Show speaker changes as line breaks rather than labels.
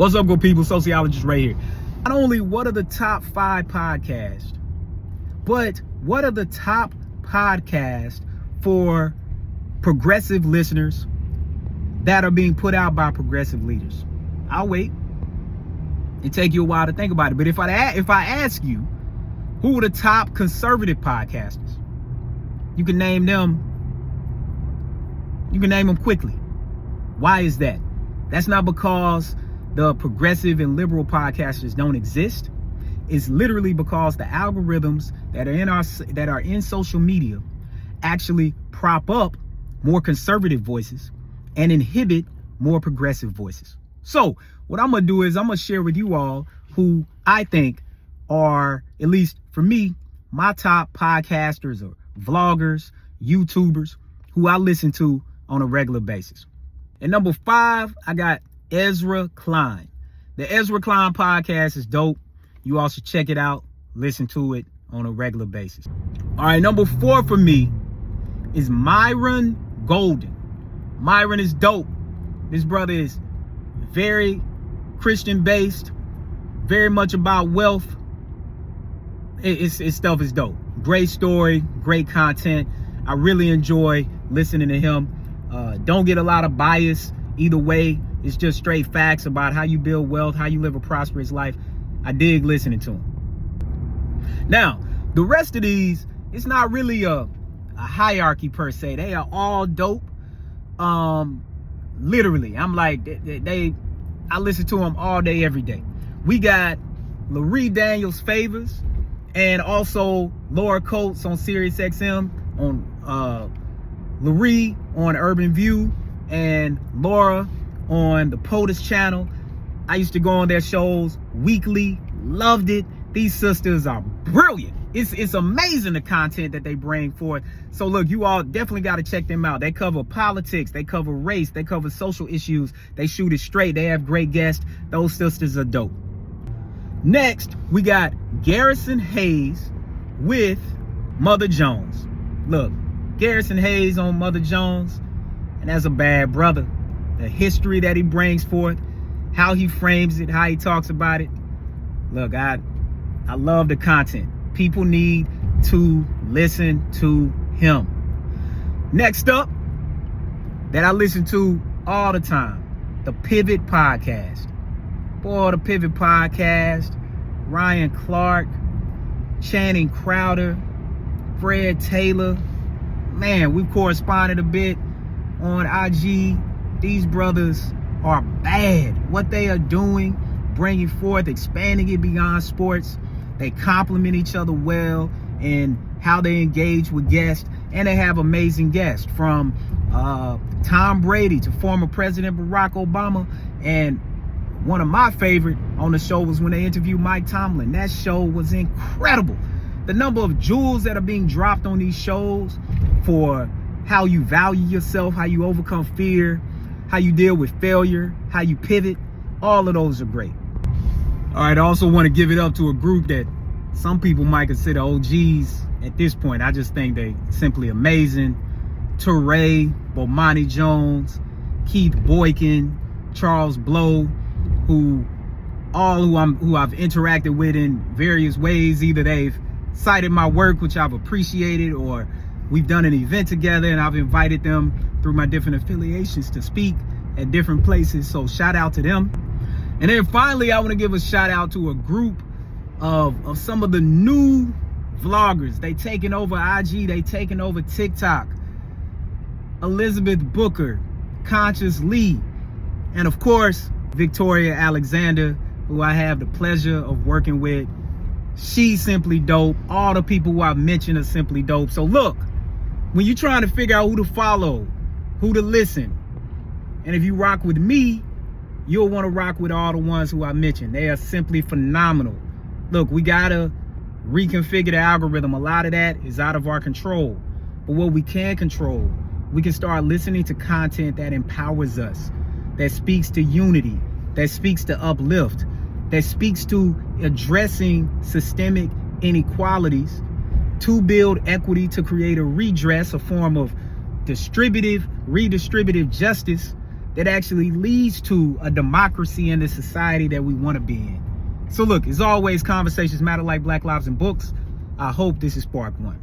What's up, good people? Sociologist right here. Not only what are the top 5 podcasts, but what are the top podcasts for progressive listeners that are being put out by progressive leaders? I'll wait. It take you a while to think about it. But if I ask you, who are the top conservative podcasters? You can name them. You can name them quickly. Why is that? That's not because the progressive and liberal podcasters don't exist. It's literally because the algorithms that are in social media actually prop up more conservative voices and inhibit more progressive voices. So what I'm gonna do is I'm gonna share with you all who I think are, at least for me, my top podcasters or vloggers, YouTubers who I listen to on a regular basis. At number 5, I got Ezra Klein. The Ezra Klein podcast is dope. You all should check it out. Listen to it on a regular basis. All right, number 4 for me is Myron Golden. Myron is dope. This brother is very Christian based, very much about wealth. His stuff is dope. Great story, great content. I really enjoy listening to him. Don't get a lot of bias either way. It's just straight facts about how you build wealth, how you live a prosperous life. I dig listening to him. Now, the rest of these, it's not really a hierarchy per se. They are all dope. Literally, I'm like, I listen to them all day, every day. We got Larry Daniels Favors and also Laura Coates on Sirius XM, on Larry on Urban View, and Laura on the POTUS channel. I used to go on their shows weekly, loved it. These sisters are brilliant. It's amazing the content that they bring forth. So look, you all definitely got to check them out. They cover politics, they cover race, they cover social issues. They shoot it straight. They have great guests. Those sisters are dope. Next, we got Garrison Hayes with Mother Jones. Look, Garrison Hayes on Mother Jones, and that's a bad brother. The history that he brings forth, how he frames it, how he talks about it. Look, I love the content. People need to listen to him. Next up, that I listen to all the time, the Pivot Podcast. Boy, the Pivot Podcast, Ryan Clark, Channing Crowder, Fred Taylor. Man, we corresponded a bit on IG. These brothers are bad. What they are doing, bringing forth, expanding it beyond sports. They complement each other well in how they engage with guests, and they have amazing guests from Tom Brady to former President Barack Obama. And one of my favorite on the show was when they interviewed Mike Tomlin. That show was incredible. The number of jewels that are being dropped on these shows for how you value yourself, how you overcome fear, how you deal with failure, how you pivot, all of those are great. All right, I also want to give it up to a group that some people might consider OGs at this point. I just think they simply amazing. Teray, Bomani Jones, Keith Boykin, Charles Blow, who I've interacted with in various ways. Either they've cited my work, which I've appreciated, or we've done an event together and I've invited them through my different affiliations to speak at different places. So shout out to them. And then finally, I want to give a shout out to a group of some of the new vloggers. They taking over IG, they taking over TikTok. Elizabeth Booker, Conscious Lee, and of course, Victoria Alexander, who I have the pleasure of working with. She's simply dope. All the people who I've mentioned are simply dope. So look, when you're trying to figure out who to follow, who to listen, and if you rock with me, you'll want to rock with all the ones who I mentioned. They are simply phenomenal. Look, we gotta reconfigure the algorithm. A lot of that is out of our control. But what we can control, we can start listening to content that empowers us, that speaks to unity, that speaks to uplift, that speaks to addressing systemic inequalities, to build equity, to create a redress, a form of redistributive justice that actually leads to a democracy and the society that we want to be in. So look, as always, conversations matter like Black Lives and Books. I hope this is part one.